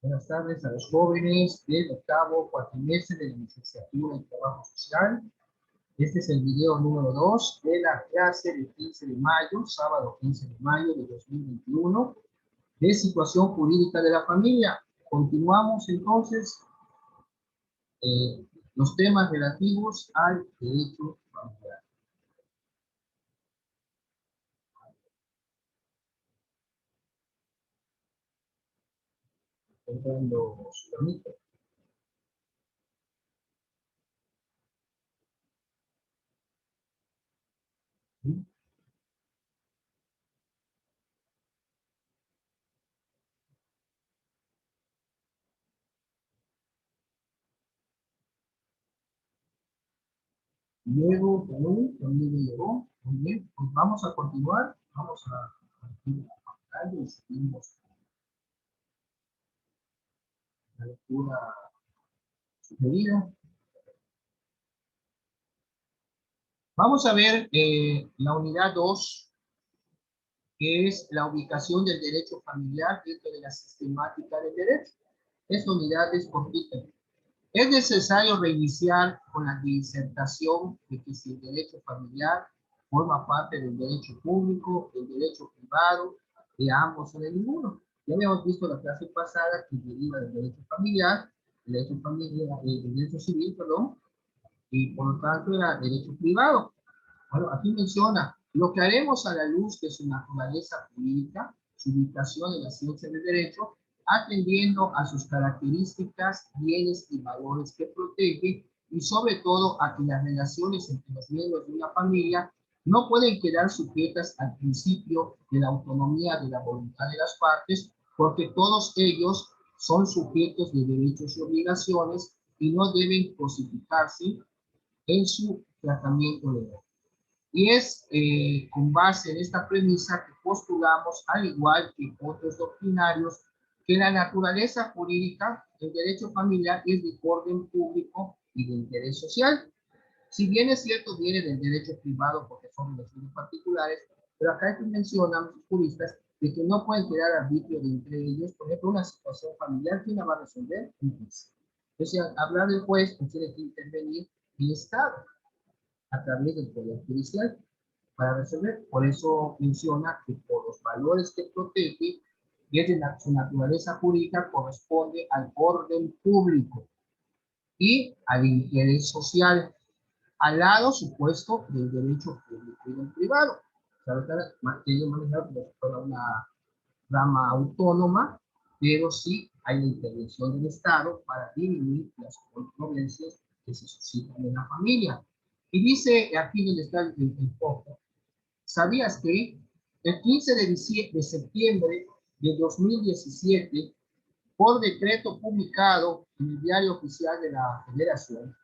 Buenas tardes a los jóvenes del octavo cuatrimestre de la licenciatura en Trabajo Social. Este es el video número 2 de la clase del 15 de mayo, sábado 15 de mayo de 2021, de situación jurídica de la familia. Continuamos entonces los temas relativos al derecho familiar. Entrando su permiso. ¿Sí? Luego, Perú, también llegó. Muy bien, pues vamos a continuar. Vamos a compartir la pantalla y seguimos la lectura sugerida. Vamos a ver la unidad 2, que es la ubicación del derecho familiar dentro de la sistemática del derecho. Esta unidad es cortita. Es necesario reiniciar con la disertación de que si el derecho familiar forma parte del derecho público, del derecho privado, de ambos o de ninguno. Ya habíamos visto la clase pasada que deriva del derecho familiar, el derecho civil, perdón, y por lo tanto era derecho privado. Bueno, aquí menciona, lo que haremos a la luz de su naturaleza jurídica, su ubicación en la ciencia del derecho, atendiendo a sus características, bienes y valores que protege, y sobre todo a que las relaciones entre los miembros de una familia no pueden quedar sujetas al principio de la autonomía de la voluntad de las partes, porque todos ellos son sujetos de derechos y obligaciones y no deben cosificarse en su tratamiento legal. Y es con base en esta premisa que postulamos, al igual que otros doctrinarios, que la naturaleza jurídica del derecho familiar es de orden público y de interés social. Si bien es cierto, viene del derecho privado porque son relaciones particulares, pero acá mencionan los juristas de que no pueden crear arbitrio de entre ellos. Por ejemplo, una situación familiar, ¿quién la va a resolver? Un juez. Entonces, hablar del juez, pues tiene que intervenir el Estado a través del Poder Judicial para resolver. Por eso menciona que por los valores que protege, desde su naturaleza jurídica corresponde al orden público y al interés social, al lado supuesto del derecho público y del privado. O sea, ellos manejan como si fuera una rama autónoma, pero sí hay la intervención del Estado para dirimir las controversias que se suscitan en la familia. Y dice aquí donde está el foco, ¿sabías que el 15 de septiembre de 2017, por decreto publicado en el Diario Oficial de la Federación,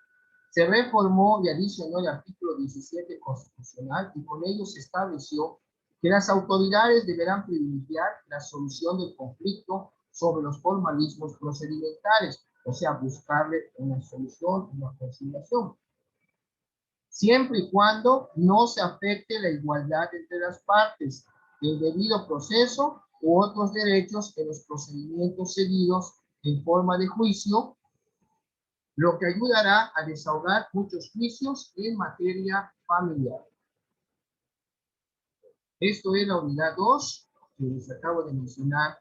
se reformó y adicionó el artículo 17 constitucional y con ello se estableció que las autoridades deberán privilegiar la solución del conflicto sobre los formalismos procedimentales, o sea, buscarle una solución, una conciliación, siempre y cuando no se afecte la igualdad entre las partes, el debido proceso u otros derechos en los procedimientos seguidos en forma de juicio, lo que ayudará a desahogar muchos juicios en materia familiar. Esto es la unidad 2, que les acabo de mencionar,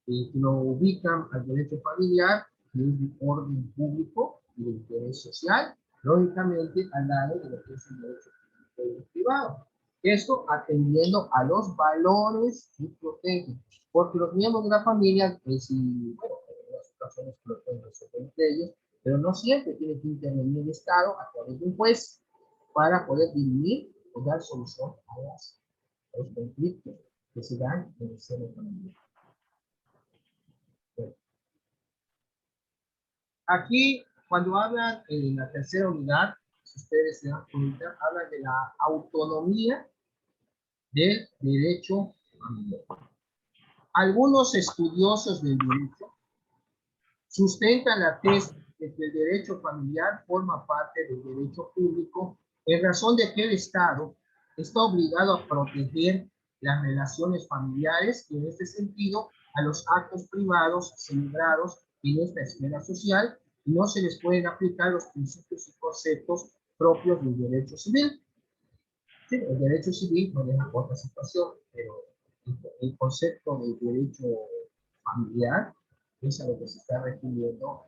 que lo ubican al derecho familiar, que es de orden público y de interés social, lógicamente al lado de lo que es el derecho público y privado. Esto atendiendo a los valores que protegen, porque los miembros de la familia, pues, y, bueno, en las situaciones que lo pueden resolver entre ellos, pero no siempre tiene que intervenir el Estado a través de un juez para poder dirimir o dar solución a los conflictos que se dan en el seno familiar. Bueno, aquí, cuando hablan en la tercera unidad, si ustedes se dan cuenta, hablan de la autonomía del derecho familiar. Algunos estudiosos del derecho sustentan la tesis de que el derecho familiar forma parte del derecho público en razón de que el Estado está obligado a proteger las relaciones familiares y en este sentido a los actos privados celebrados en esta esfera social y no se les pueden aplicar los principios y conceptos propios del derecho civil. Sí, el derecho civil no deja otra situación, pero el concepto de derecho familiar es a lo que se está refiriendo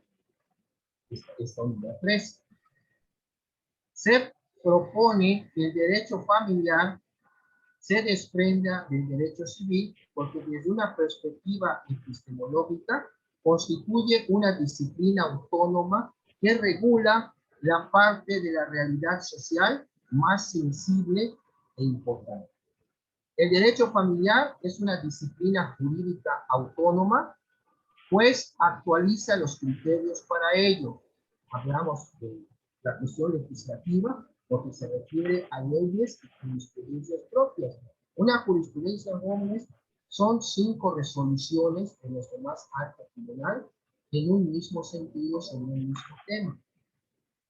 esta unidad 3. Se propone que el derecho familiar se desprenda del derecho civil porque desde una perspectiva epistemológica constituye una disciplina autónoma que regula la parte de la realidad social más sensible e importante. El derecho familiar es una disciplina jurídica autónoma, pues actualiza los criterios para ello. Hablamos de la cuestión legislativa porque se refiere a leyes y jurisprudencias propias. Una jurisprudencia, jóvenes, son 5 resoluciones de nuestro más alto tribunal en un mismo sentido sobre un mismo tema.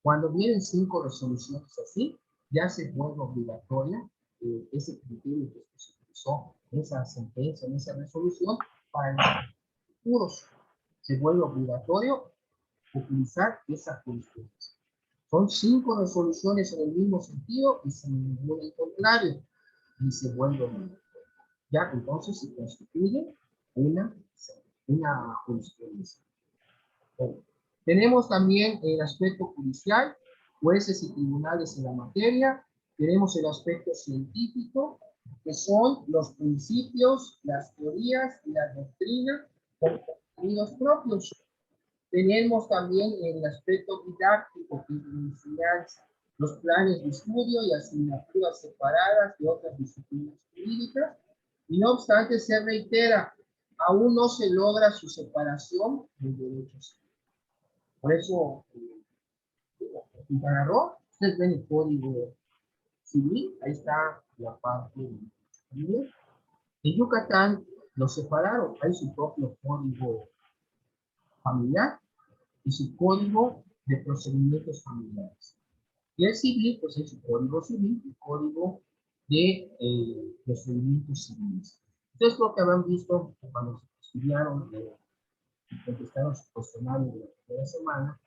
Cuando vienen 5 resoluciones así, ya se vuelve obligatoria ese criterio que se utilizó en esa sentencia, en esa resolución, para los futuros. Se vuelve obligatorio utilizar esa jurisprudencia. Son 5 resoluciones en el mismo sentido y sin ningún contrario, y se vuelve obligatorio. Ya entonces se constituye una jurisprudencia. Tenemos también el aspecto judicial, jueces y tribunales en la materia. Tenemos el aspecto científico, que son los principios, las teorías y las doctrinas con contenidos propios. Tenemos también el aspecto didáctico, que es la enseñanza, los planes de estudio y asignaturas separadas de otras disciplinas jurídicas. Y no obstante, se reitera, aún no se logra su separación del derecho civil. Por eso, en Panamá, ustedes ven el código civil, ahí está la parte civil. En Yucatán lo separaron, hay su propio código familiar y su código de procedimientos familiares. Y el civil, pues es su código civil y código de procedimientos civiles. Ustedes creo que habrán visto cuando estudiaron y contestaron su cuestionario de la primera semana,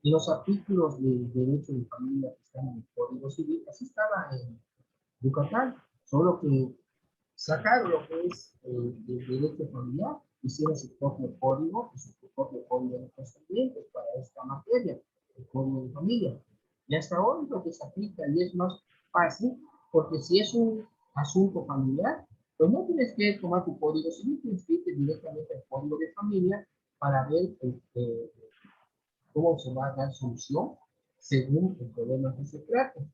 y los artículos de derecho de familia que están en el Código Civil, así estaba en Yucatán, solo que sacaron lo que es el derecho familiar, hicieron su propio código y su propio código de procedimientos para esta materia, el código de familia. Y hasta hoy lo que se aplica y es más fácil, porque si es un asunto familiar, pues no tienes que tomar tu código civil, tienes que irte directamente al código de familia para ver cómo se va a dar solución según el problema que se trate.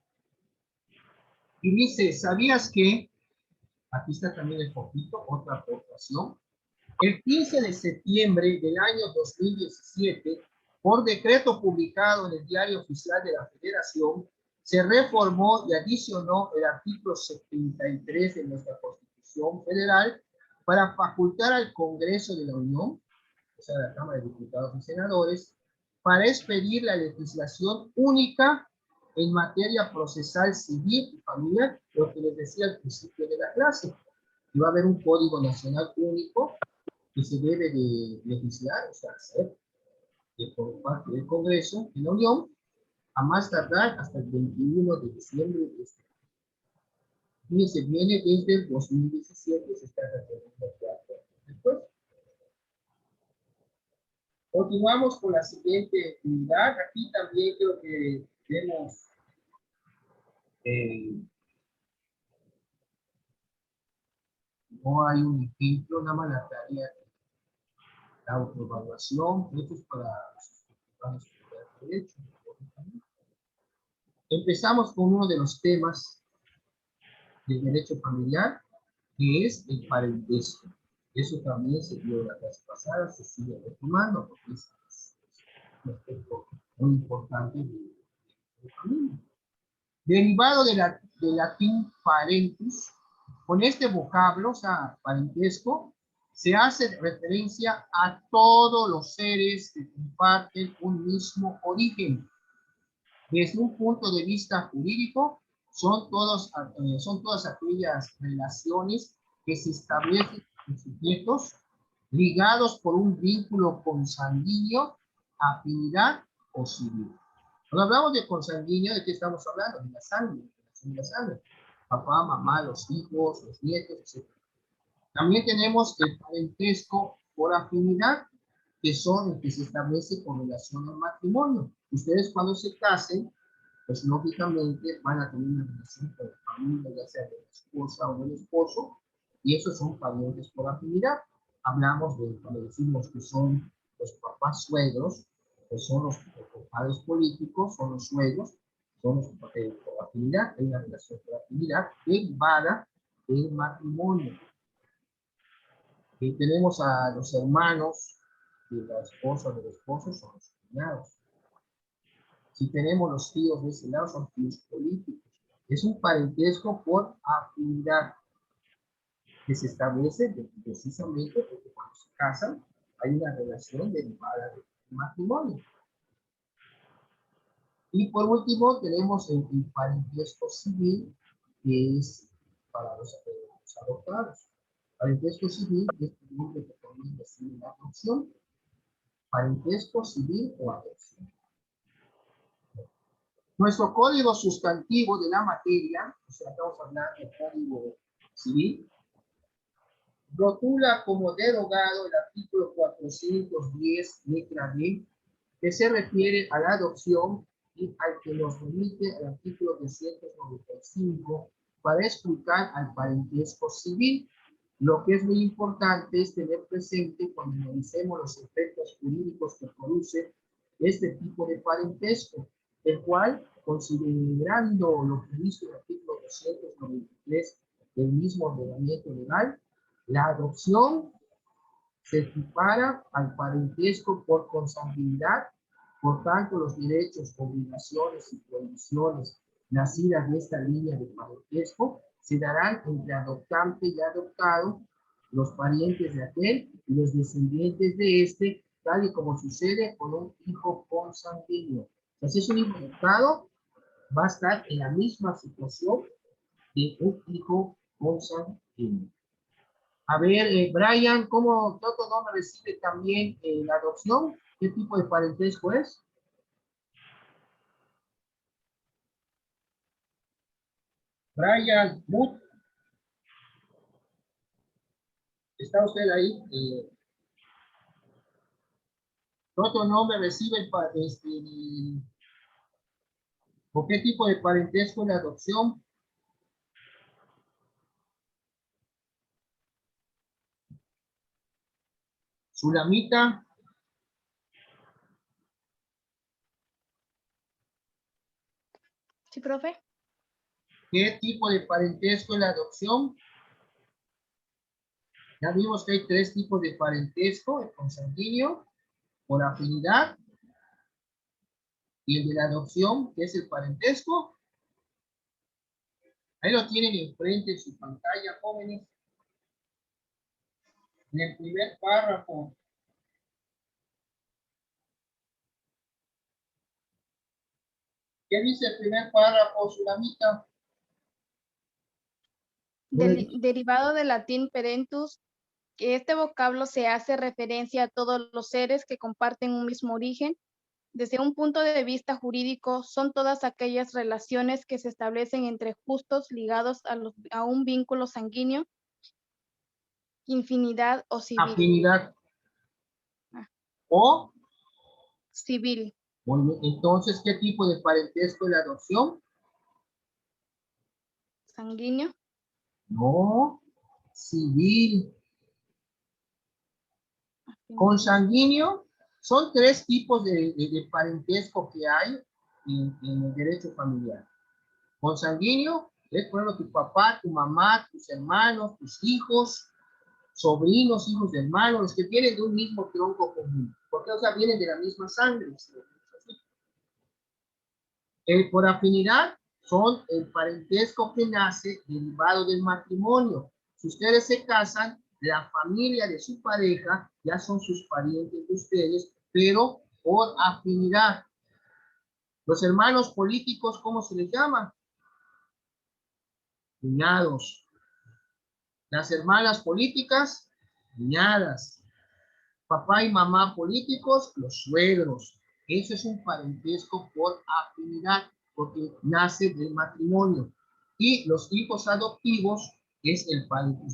Y dice, ¿sabías que? Aquí está también el poquito, otra aportación. El 15 de septiembre del año 2017, por decreto publicado en el Diario Oficial de la Federación, se reformó y adicionó el artículo 73 de nuestra Constitución Federal para facultar al Congreso de la Unión, o sea, la Cámara de Diputados y Senadores, para expedir la legislación única en materia procesal civil y familiar, lo que les decía al principio de la clase. Y va a haber un código nacional único que se debe de legislar, o sea, hacer por parte del Congreso de la Unión, a más tardar hasta el 21 de diciembre de este año. Fíjense, viene desde el 2017, se está refiriendo 4 años después. Continuamos con la siguiente unidad. Aquí también creo que vemos no hay un ejemplo, nada más la tarea de la autoevaluación, esto es para los que van a estudiar derecho. Empezamos con uno de los temas del derecho familiar, que es el parentesco. Eso también se vio la clase pasada, se sigue retomando, porque es un aspecto muy importante de la familia. Derivado del latín parentis, con este vocablo, o sea, parentesco, se hace referencia a todos los seres que comparten un mismo origen. Desde un punto de vista jurídico, son todas aquellas relaciones que se establecen en sujetos ligados por un vínculo consanguíneo, afinidad o civil. Cuando hablamos de consanguíneo, ¿de qué estamos hablando? De la sangre, de la sangre. Papá, mamá, los hijos, los nietos, etc. También tenemos el parentesco por afinidad, que son el que se establece con relación al matrimonio. Ustedes cuando se casen, pues lógicamente van a tener una relación con la familia, ya sea de la esposa o del esposo, y esos son parientes por afinidad. Hablamos de, cuando decimos que son los papás suegros, que son los padres políticos, son los suegros, son los por afinidad, hay una relación por afinidad derivada del matrimonio. Tenemos a los hermanos de la esposa o del esposo, son los cuñados. Si tenemos los tíos de ese lado, son tíos políticos. Es un parentesco por afinidad que se establece precisamente porque cuando se casan hay una relación derivada del matrimonio. Y por último tenemos el parentesco civil, que es para los adoptados. Parentesco civil es el nombre que también decir la adopción. Parentesco civil o adopción. Nuestro código sustantivo de la materia, o sea, estamos hablando del código civil, rotula como derogado el artículo 410, letra D, que se refiere a la adopción y al que nos remite el artículo 295 para explicar al parentesco civil. Lo que es muy importante es tener presente cuando analicemos los efectos jurídicos que produce este tipo de parentesco, el cual, considerando lo previsto en el artículo 293 del mismo ordenamiento legal, la adopción se equipara al parentesco por consanguinidad. Por tanto, los derechos, obligaciones y prohibiciones nacidas de esta línea de parentesco se darán entre adoptante y adoptado, los parientes de aquel y los descendientes de este, tal y como sucede con un hijo consanguíneo. Si es un hijo adoptado, va a estar en la misma situación de un hijo consanguíneo. A ver, Brian, ¿cómo Toto no recibe también la adopción? ¿Qué tipo de parentesco es? Brian, Mut, ¿está usted ahí? Toto no me recibe ¿o qué tipo de parentesco es la adopción? Sulamita, Sí, profe. ¿qué tipo de parentesco es la adopción? Ya vimos que hay tres tipos de parentesco: el consanguíneo, por afinidad, y el de la adopción, que es el parentesco. Ahí lo tienen enfrente en su pantalla, jóvenes. En el primer párrafo. ¿Qué dice el primer párrafo, Sulamita? Derivado del latín parentus, que este vocablo se hace referencia a todos los seres que comparten un mismo origen. Desde un punto de vista jurídico, son todas aquellas relaciones que se establecen entre justos ligados a un vínculo sanguíneo, infinidad o civil. Afinidad. O civil. Muy bien. Entonces, ¿qué tipo de parentesco es la adopción? Sanguíneo. No, civil. Consanguíneo. Son tres tipos de parentesco que hay en el derecho familiar. Consanguíneo es, por ejemplo, tu papá, tu mamá, tus hermanos, tus hijos, sobrinos, hijos de hermanos, los que vienen de un mismo tronco común. Porque, o sea, vienen de la misma sangre. Por afinidad son el parentesco que nace derivado del matrimonio. Si ustedes se casan, la familia de su pareja ya son sus parientes de ustedes, pero por afinidad. Los hermanos políticos, ¿cómo se les llama? Cuñados. Las hermanas políticas, cuñadas. Papá y mamá políticos, los suegros. Eso es un parentesco por afinidad, porque nace del matrimonio. Y los hijos adoptivos es el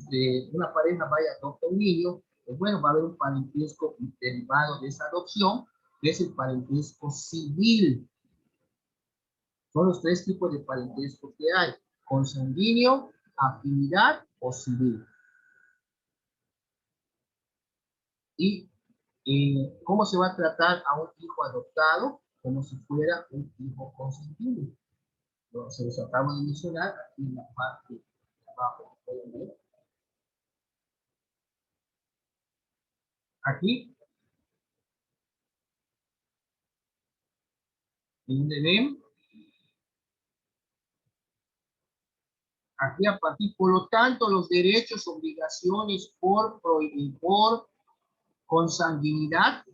de una pareja vaya a adoptar un niño, pues bueno, va a haber un parentesco derivado de esa adopción, que es el parentesco civil. Son los tres tipos de parentesco que hay: consanguíneo, afinidad o civil. Y cómo se va a tratar a un hijo adoptado, como si fuera un hijo consanguíneo. Se los acabo de mencionar aquí en la parte de abajo. ¿Pueden ver? Aquí, en donde ven, aquí a partir, por lo tanto, los derechos, obligaciones por consanguinidad,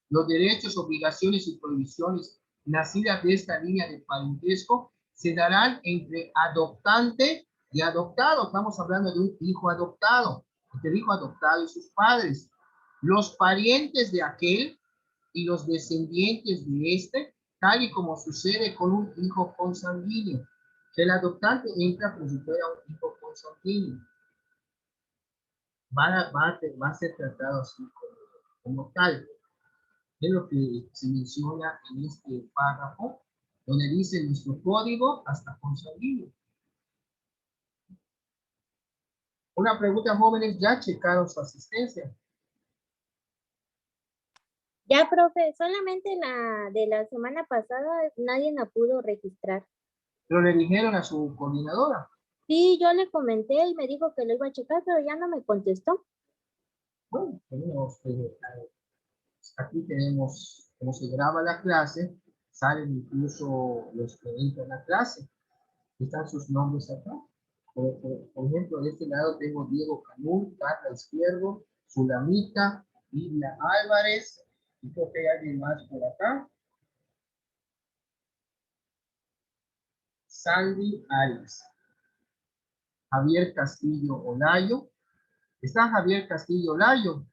los derechos, obligaciones y prohibiciones nacidas de esta línea de parentesco se darán entre adoptante y adoptado. Estamos hablando de un hijo adoptado, entre el hijo adoptado y sus padres. Los parientes de aquel y los descendientes de este, tal y como sucede con un hijo consanguíneo. El adoptante entra como si fuera un hijo consanguíneo. Va a ser tratado así como tal. Es lo que se menciona en este párrafo, donde dice nuestro código hasta consanguíneo. Una pregunta, jóvenes, ¿ya checaron su asistencia? Ya, profe, solamente la de la semana pasada nadie la pudo registrar. Pero le dijeron a su coordinadora. Sí, yo le comenté y me dijo que lo iba a checar, pero ya no me contestó. Bueno, tenemos, aquí tenemos cómo se graba la clase, salen incluso los que entran a la clase. Están sus nombres acá. Por ejemplo, de este lado tengo Diego Canún, Carla Izquierdo, Sulamita, Lidia Álvarez, y creo que hay alguien más por acá. Sandy Arias. Javier Castillo Olayo. ¿Está Javier Castillo Olayo?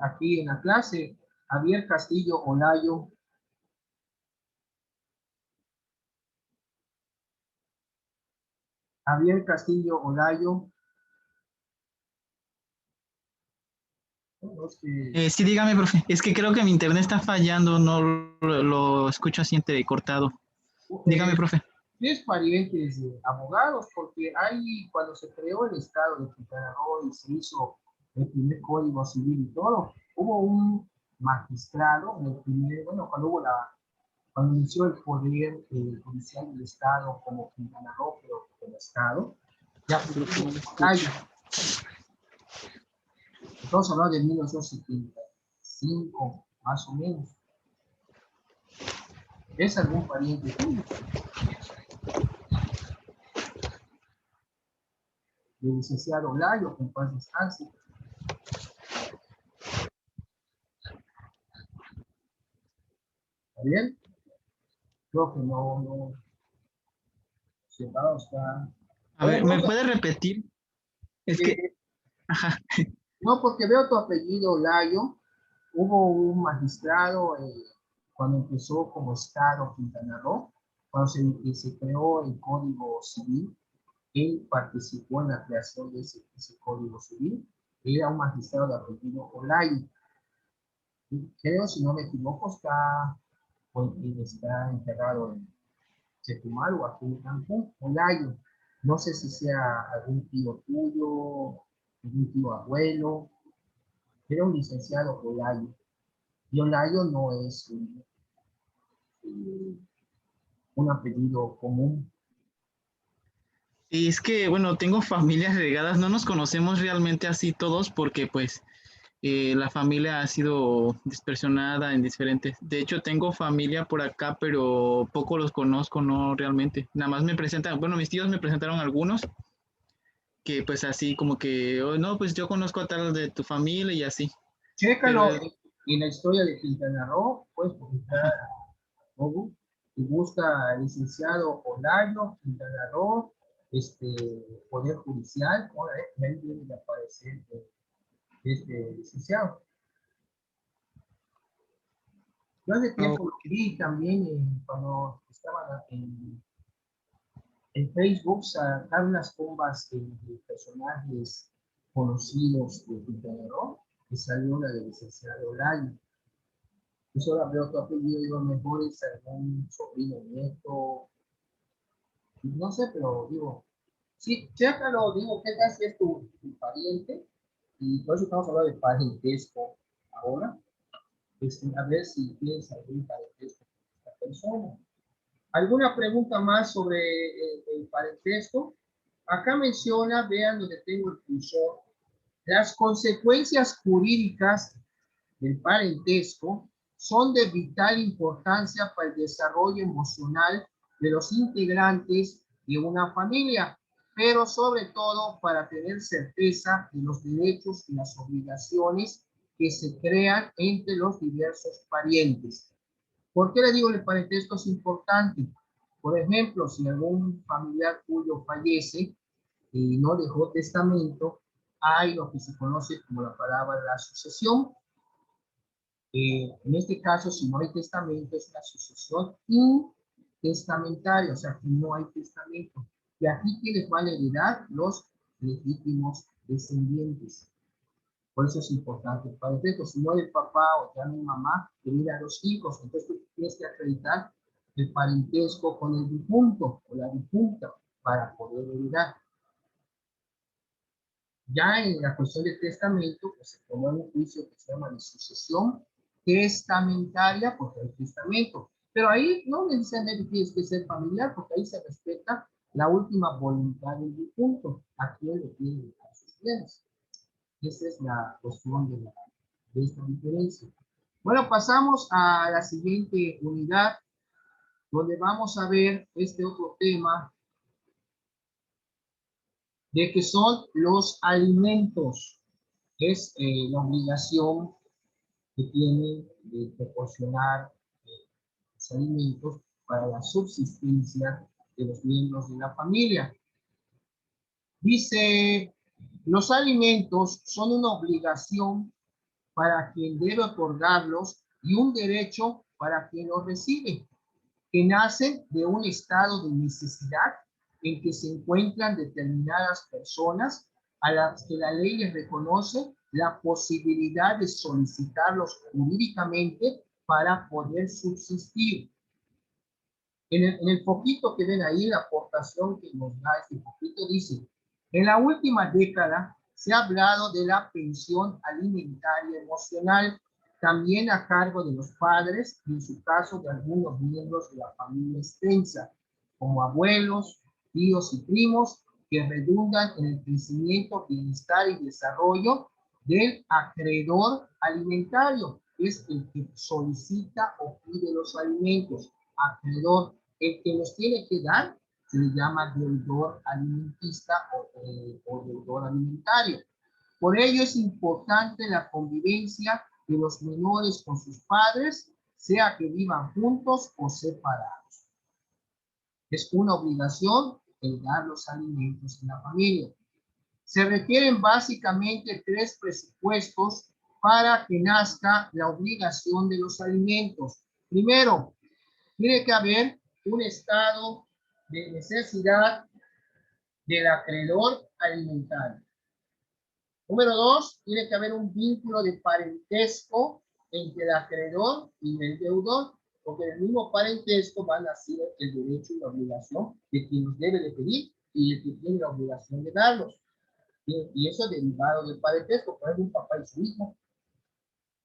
Aquí en la clase, Javier Castillo Olayo. Javier Castillo Olayo. Sí, dígame, profe. Es que creo que mi internet está fallando, no lo escucho así entrecortado. Dígame, profe. Es parientes de abogados, porque hay, cuando se creó el estado de Quintana Roo y se hizo el primer código civil y todo, hubo un magistrado, en el primer, bueno, cuando inició el poder judicial del estado como Quintana Roo, pero como estado, ya fue estamos hablando de 1975, más o menos. ¿Es algún pariente tuyo? El licenciado Olayo, con paz descanse. ¿Está bien? Creo que no. Separado está. A ver, ¿me puede repetir? Es que, ajá. No, porque veo tu apellido Olayo. Hubo un magistrado cuando empezó como estado Quintana Roo, cuando se creó el Código Civil. Él participó en la creación de ese Código Civil. Era un magistrado de apellido Olayo. Creo, si no me equivoco, está enterrado en Chetumal o aquí en Cancún, Olayo. No sé si sea algún tío tuyo, algún tío abuelo. Era un licenciado Olayo. Y Olayo no es un apellido común. Y es que, bueno, tengo familias regadas, no nos conocemos realmente así todos porque pues la familia ha sido dispersionada en diferentes. De hecho, tengo familia por acá, pero poco los conozco, no realmente. Nada más me presentan, bueno, mis tíos me presentaron algunos que pues así como que, oh, no, pues yo conozco a tal de tu familia y así. Pero Chécalo en la historia de Quintana Roo, puedes publicar a Google y busca licenciado Olayo, Quintana Roo, Poder Judicial. Ahora, ahí viene a aparecer este licenciado. Yo hace tiempo lo vi también cuando estaba en Facebook, sacar unas bombas de personajes conocidos de Quintana, que salió la del licenciado Olayo. Pues ahora veo tu apellido, digo, mejor es algún sobrino, nieto, no sé, pero digo, sí, chécalo, digo, ¿qué tal si es tu pariente? Y por eso estamos hablando de parentesco ahora. A ver si tienes algún parentesco con esta persona. ¿Alguna pregunta más sobre el parentesco? Acá menciona, vean donde tengo el cursor, las consecuencias jurídicas del parentesco son de vital importancia para el desarrollo emocional de los integrantes de una familia, pero sobre todo para tener certeza de los derechos y las obligaciones que se crean entre los diversos parientes. ¿Por qué le digo que el parentesco es importante? Por ejemplo, si algún familiar tuyo fallece y no dejó testamento, hay lo que se conoce como la palabra la sucesión. En este caso, si no hay testamento, es la sucesión intestamentaria, o sea, que no hay testamento. Y aquí quienes van a heredar los legítimos descendientes. Por eso es importante. Para ejemplo, si muere el papá o ya no hay mamá, hereda a los hijos. Entonces tú tienes que acreditar el parentesco con el difunto o la difunta para poder heredar. Ya en la cuestión del testamento, pues se tomó un juicio que se llama de sucesión testamentaria, porque hay testamento. Pero ahí no necesariamente tienes que ser familiar, porque ahí se respeta la última voluntad del difunto, a quien le tiene dejar sus bienes. Esa es la cuestión de esta diferencia. Bueno, pasamos a la siguiente unidad, donde vamos a ver este otro tema de que son los alimentos. Es la obligación que tienen de proporcionar los alimentos para la subsistencia de los miembros de la familia. Dice, los alimentos son una obligación para quien debe otorgarlos y un derecho para quien los recibe, que nacen de un estado de necesidad en que se encuentran determinadas personas a las que la ley les reconoce la posibilidad de solicitarlos jurídicamente para poder subsistir. En el poquito que ven ahí, la aportación que nos da este poquito dice, en la última década se ha hablado de la pensión alimentaria emocional, también a cargo de los padres y en su caso de algunos miembros de la familia extensa, como abuelos, tíos y primos, que redundan en el crecimiento, bienestar y desarrollo del acreedor alimentario, que es el que solicita o pide los alimentos. Acreedor, el que los tiene que dar, se le llama deudor alimentista o deudor alimentario. Por ello es importante la convivencia de los menores con sus padres, sea que vivan juntos o separados. Es una obligación el dar los alimentos en la familia. Se requieren básicamente 3 presupuestos para que nazca la obligación de los alimentos. Primero, tiene que haber un estado de necesidad del acreedor alimentario. Número 2, tiene que haber un vínculo de parentesco entre el acreedor y el deudor, porque el mismo parentesco van a ser el derecho y la obligación de quien los debe de pedir y el que tiene la obligación de darlos. Y eso es derivado del parentesco, por ejemplo, un papá y su hijo.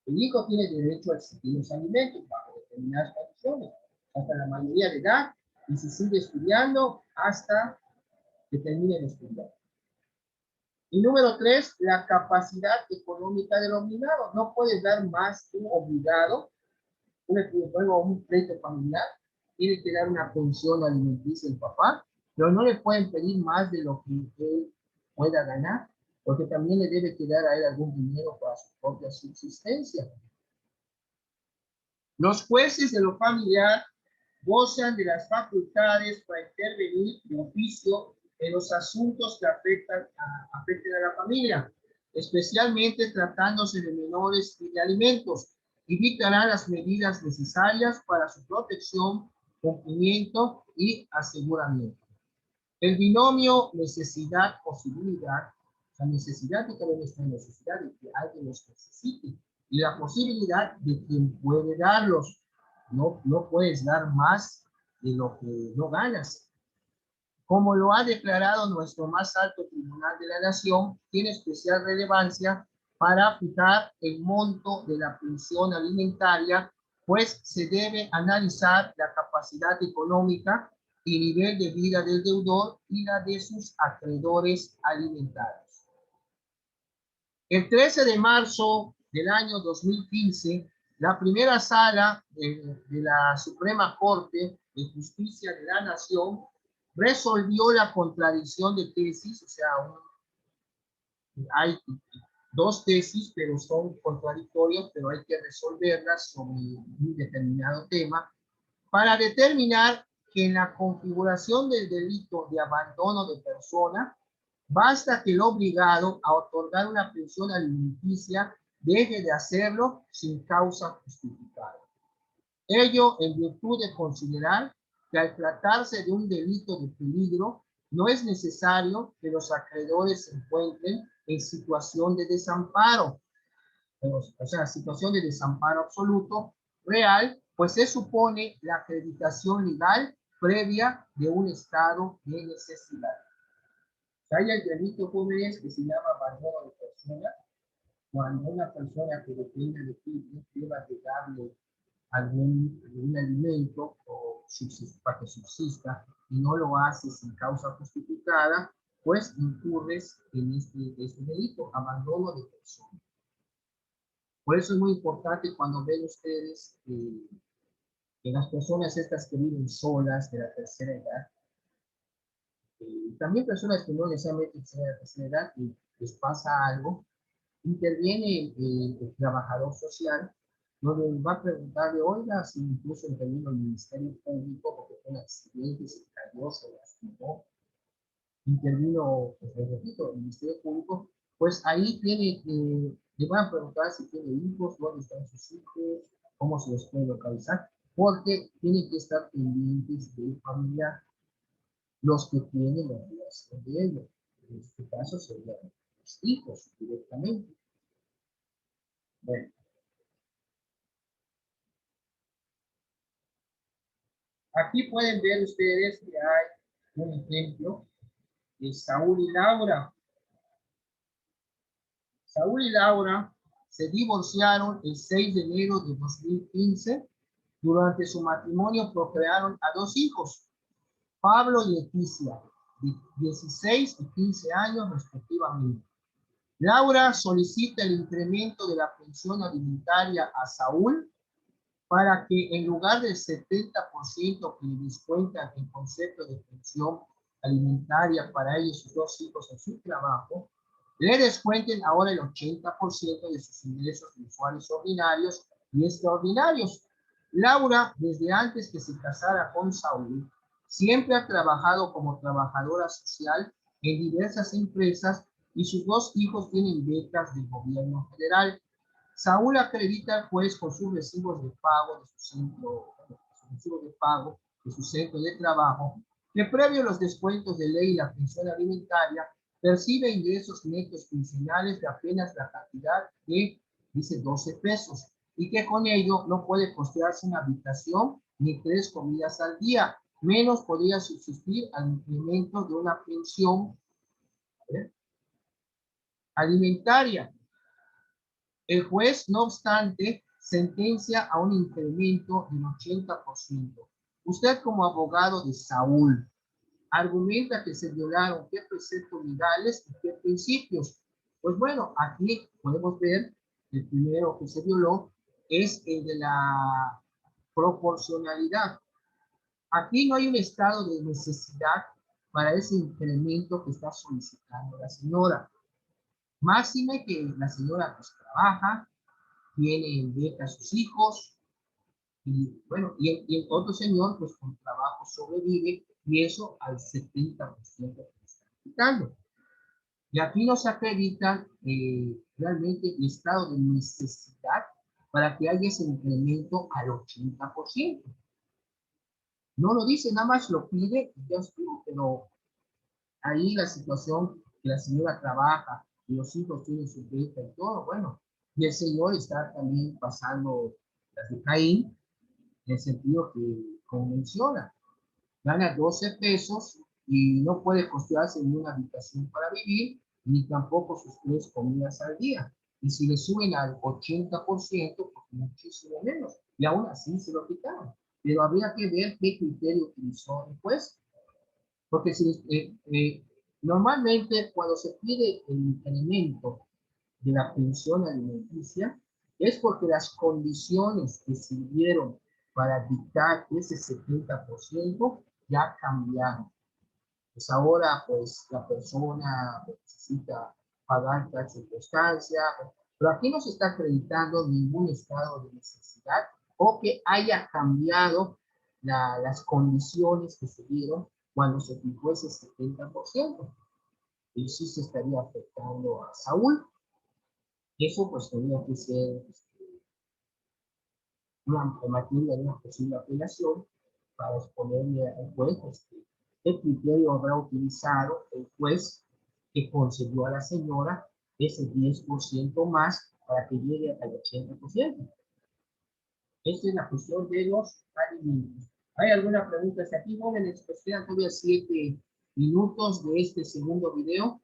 El hijo tiene derecho a exigir los alimentos bajo determinadas condiciones, hasta la mayoría de edad, y se sigue estudiando hasta que termine de estudiar. Y número 3, la capacidad económica del obligado. No puedes dar más que un obligado, un crédito familiar, tiene que dar una pensión alimenticia al papá, pero no le pueden pedir más de lo que él pueda ganar, porque también le debe quedar a él algún dinero para su propia subsistencia. Los jueces de lo familiar gozan de las facultades para intervenir de oficio en los asuntos que afecten a la familia, especialmente tratándose de menores y de alimentos, y dictará las medidas necesarias para su protección, cumplimiento y aseguramiento. El binomio necesidad-posibilidad, la necesidad de que hay esta necesidad de que alguien los necesite y la posibilidad de quien puede darlos. No puedes dar más de lo que no ganas. Como lo ha declarado nuestro más alto tribunal de la nación, tiene especial relevancia para fijar el monto de la pensión alimentaria, pues se debe analizar la capacidad económica y nivel de vida del deudor y la de sus acreedores alimentarios. El 13 de marzo del año 2015, la primera sala de la Suprema Corte de Justicia de la Nación resolvió la contradicción de tesis, o sea, hay dos tesis, pero son contradictorias, pero hay que resolverlas sobre un determinado tema, para determinar que en la configuración del delito de abandono de persona, basta que el obligado a otorgar una pensión alimenticia deje de hacerlo sin causa justificada. Ello en virtud de considerar que al tratarse de un delito de peligro, no es necesario que los acreedores se encuentren en situación de desamparo, o sea, situación de desamparo absoluto, real, pues se supone la acreditación legal previa de un estado de necesidad. Hay el delito jóvenes que se llama abandono de persona, cuando una persona que depende de ti deba de darle algún alimento o para que subsista y no lo hace sin causa justificada, pues incurres en este delito, abandono de persona. Por eso es muy importante cuando ven ustedes que las personas estas que viven solas de la tercera edad, también personas que no necesariamente de la tercera edad, y les pasa algo, interviene el trabajador social, donde va a preguntarle, oiga, si incluso intervino el Ministerio Público porque fue un accidente, se cayó, se lastimó, intervino, pues les repito, el Ministerio Público, pues ahí le van a preguntar si tiene hijos, dónde están sus hijos, cómo se los puede localizar, porque tienen que estar pendientes del familiar, los que tienen la obligación de ellos. En este caso serían los hijos directamente. Bueno. Aquí pueden ver ustedes que hay un ejemplo de Saúl y Laura. Saúl y Laura se divorciaron el 6 de enero de 2015. Durante su matrimonio procrearon a dos hijos, Pablo y Leticia, de 16 y 15 años respectivamente. Laura solicita el incremento de la pensión alimentaria a Saúl para que en lugar del 70% que le descuentan en concepto de pensión alimentaria para ella y sus dos hijos en su trabajo, le descuenten ahora el 80% de sus ingresos mensuales ordinarios y extraordinarios. Laura, desde antes que se casara con Saúl, siempre ha trabajado como trabajadora social en diversas empresas y sus dos hijos tienen becas del gobierno federal. Saúl acredita al juez con sus recibos de pago de su centro de trabajo, que previo a los descuentos de ley y la pensión alimentaria, percibe ingresos netos quincenales de apenas la cantidad de, dice, 12 pesos, y que con ello no puede costearse una habitación ni 3 comidas al día, menos podría subsistir al incremento de una pensión alimentaria. El juez, no obstante, sentencia a un incremento del 80%. Usted, como abogado de Saúl, argumenta que se violaron qué preceptos legales y qué principios. Pues bueno, aquí podemos ver el primero que se violó es el de la proporcionalidad. Aquí no hay un estado de necesidad para ese incremento que está solicitando la señora. Máxime que la señora pues trabaja, tiene en beca a sus hijos, y bueno, y el otro señor pues con trabajo sobrevive, y eso al 70% quitando. Y aquí no se acredita realmente el estado de necesidad para que haya ese incremento al 80%. No lo dice, nada más lo pide y ya estuvo, pero ahí la situación que la señora trabaja y los hijos tienen su beca y todo, bueno, y el señor está también pasando las de Caín, en el sentido que, como menciona, gana 12 pesos y no puede costearse ni una habitación para vivir, ni tampoco sus 3 comidas al día. Y si le suben al 80%, pues muchísimo menos. Y aún así se lo quitaron. Pero habría que ver qué criterio utilizó el juez. Porque si, normalmente cuando se pide el incremento de la pensión alimenticia, es porque las condiciones que sirvieron para dictar ese 70% ya cambiaron. Pues ahora, pues la persona necesita pagar tal circunstancia, pero aquí no se está acreditando ningún estado de necesidad o que haya cambiado las condiciones que se dieron cuando se fijó ese 70%. Y sí se estaría afectando a Saúl. Eso pues tendría que ser una materia de una posible apelación para exponerle al juez el criterio habrá utilizado el juez que concedió a la señora ese 10% más para que llegue al 80%. Esta es la cuestión de los alimentos. ¿Hay alguna pregunta hasta aquí, jóvenes? Pues quedan todavía 7 minutos de este segundo video.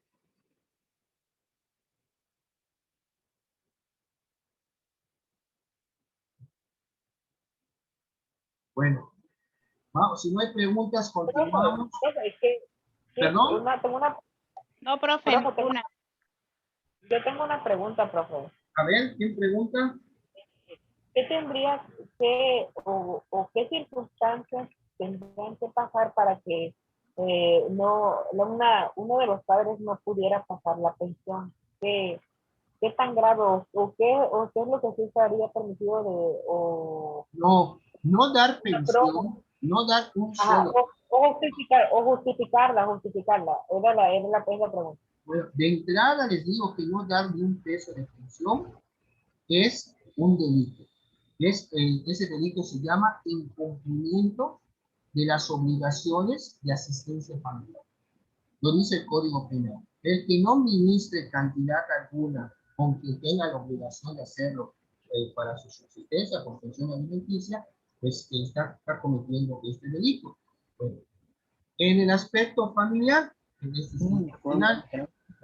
Bueno, vamos, si no hay preguntas, continuamos. Es que, sí, ¿Perdón? No, profe, profe, ninguna. yo tengo una pregunta, profe. A ver, ¿quién pregunta? ¿Qué tendría que, o qué circunstancias tendrían que pasar para que uno de los padres no pudiera pasar la pensión? ¿Qué tan grave o qué es lo que sí estaría permitido No, no dar una prórroga? pensión, no dar un Ajá, solo. justificarla. Era la pregunta. Bueno, de entrada les digo que no dar ni un peso de pensión es un delito. Ese delito se llama incumplimiento de las obligaciones de asistencia familiar. Lo dice el Código Penal. El que no ministre cantidad alguna, aunque tenga la obligación de hacerlo para su subsistencia con pensión alimenticia, pues está cometiendo este delito. Bueno, en el aspecto familiar, en este sistema penal,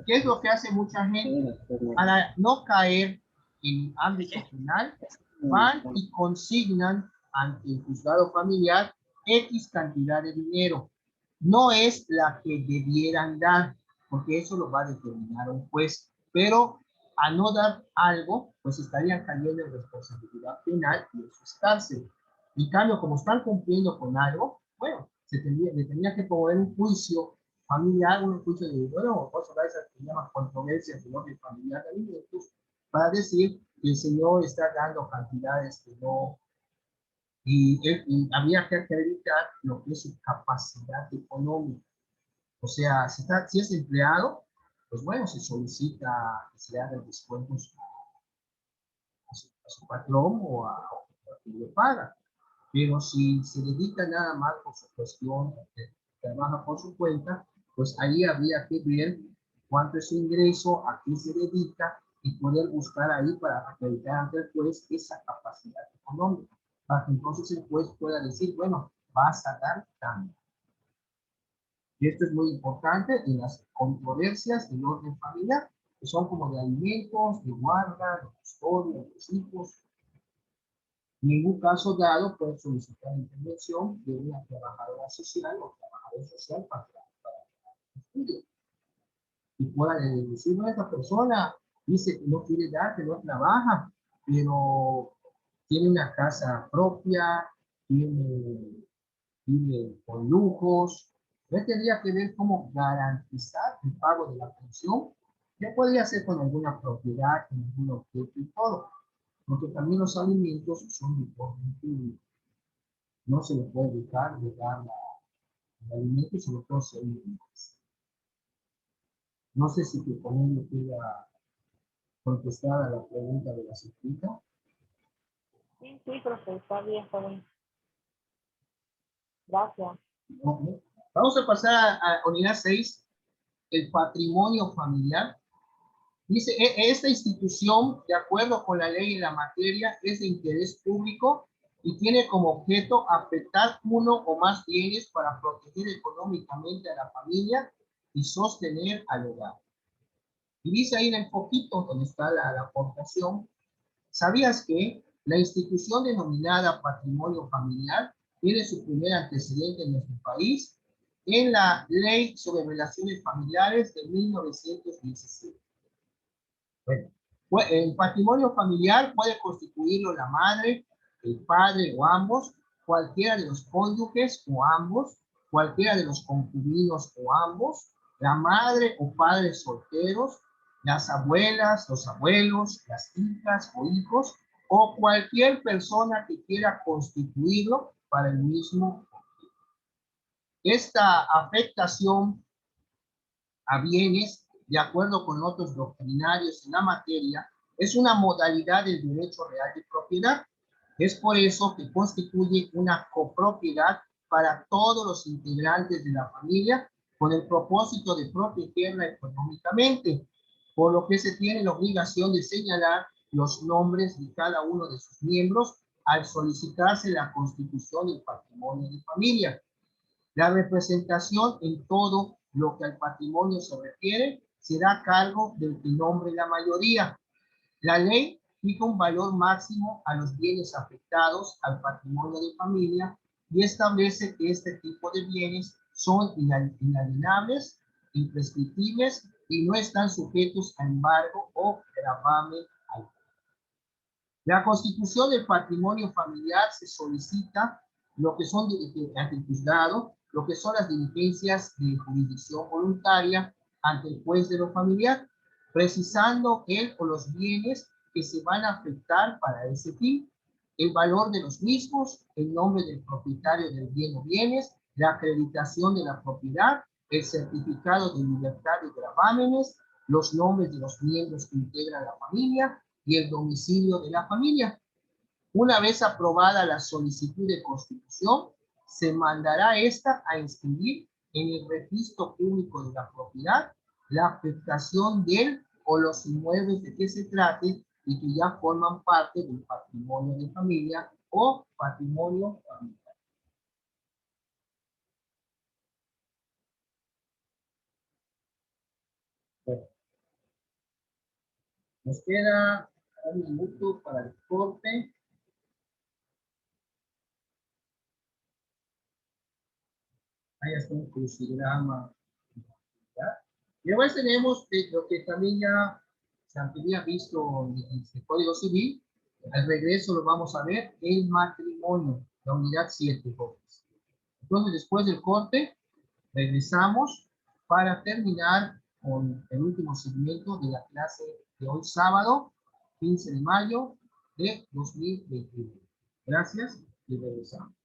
¿qué es lo que hace mucha gente? Para no caer en ámbito penal, van y consignan ante el juzgado familiar X cantidad de dinero. No es la que debieran dar, porque eso lo va a determinar un juez, pero a no dar algo, pues estarían cayendo en responsabilidad penal y eso es cárcel. En cambio, como están cumpliendo con algo, bueno, le tendría que poner un juicio familiar, un juicio de, bueno, vamos a hablar de esa que se llama controversia de orden familiar de alimentos, para decir que el señor está dando cantidades que no, y había que acreditar lo que es su capacidad económica. O sea, si es empleado, pues bueno, se solicita que se le haga el descuento a su patrón a quien le paga. Pero si se dedica nada más por su cuestión, trabaja por su cuenta, pues ahí habría que ver cuánto es su ingreso, a qué se dedica y poder buscar ahí para acreditar ante el juez esa capacidad económica, para que entonces el juez pueda decir, bueno, vas a dar tanto. Y esto es muy importante en las controversias del orden familiar, que son como de alimentos, de guarda, de custodia, de los hijos. En ningún caso dado puede solicitar intervención de una trabajadora social o trabajador social para el estudio. Y pueda decir, bueno, esta persona dice que no quiere dar, que no trabaja, pero tiene una casa propia, vive con lujos. Yo tendría que ver cómo garantizar el pago de la pensión. Ya podría ser con alguna propiedad, con algún objeto y todo. Porque también los alimentos son de orden público. No se le puede dejar de dar el alimento, sobre todo si hay niños. No sé si tu ponente pueda contestar a la pregunta de la señorita. Sí, sí, profe, está bien, está bien. Gracias. Ok. Vamos a pasar a unidad 6, el patrimonio familiar. Dice, esta institución, de acuerdo con la ley en la materia, es de interés público y tiene como objeto afectar uno o más bienes para proteger económicamente a la familia y sostener al hogar. Y dice ahí en el poquito donde está la aportación, ¿sabías que la institución denominada patrimonio familiar tiene su primer antecedente en nuestro país en la Ley sobre Relaciones Familiares de 1917? Bueno, el patrimonio familiar puede constituirlo la madre, el padre o ambos, cualquiera de los cónyuges o ambos, cualquiera de los concubinos o ambos, la madre o padres solteros, las abuelas, los abuelos, las hijas o hijos, o cualquier persona que quiera constituirlo para el mismo. Esta afectación a bienes, de acuerdo con otros doctrinarios en la materia, es una modalidad del derecho real de propiedad. Es por eso que constituye una copropiedad para todos los integrantes de la familia con el propósito de protegerla económicamente, por lo que se tiene la obligación de señalar los nombres de cada uno de sus miembros al solicitarse la constitución del patrimonio de familia. La representación en todo lo que al patrimonio se refiere será a cargo del que nombre la mayoría. La ley fija un valor máximo a los bienes afectados al patrimonio de familia y establece que este tipo de bienes son inalienables, imprescriptibles y no están sujetos a embargo o gravamen alguno. La constitución del patrimonio familiar se solicita lo que son ante el juzgado, lo que son las diligencias de jurisdicción voluntaria ante el juez de lo familiar, precisando él o los bienes que se van a afectar para ese fin, el valor de los mismos, el nombre del propietario del bien o bienes, la acreditación de la propiedad, el certificado de libertad de gravámenes, los nombres de los miembros que integran la familia y el domicilio de la familia. Una vez aprobada la solicitud de constitución, se mandará esta a inscribir en el registro público de la propiedad la afectación del o los inmuebles de que se trate y que ya forman parte del patrimonio de familia o patrimonio familiar. Bueno, nos queda un minuto para el corte. Ahí está un crucigrama. Y después tenemos lo que también ya se había visto en el Código Civil. Al regreso lo vamos a ver, el matrimonio, la unidad 7, jóvenes. Entonces, después del corte, regresamos para terminar con el último segmento de la clase de hoy sábado, 15 de mayo de 2021. Gracias y regresamos.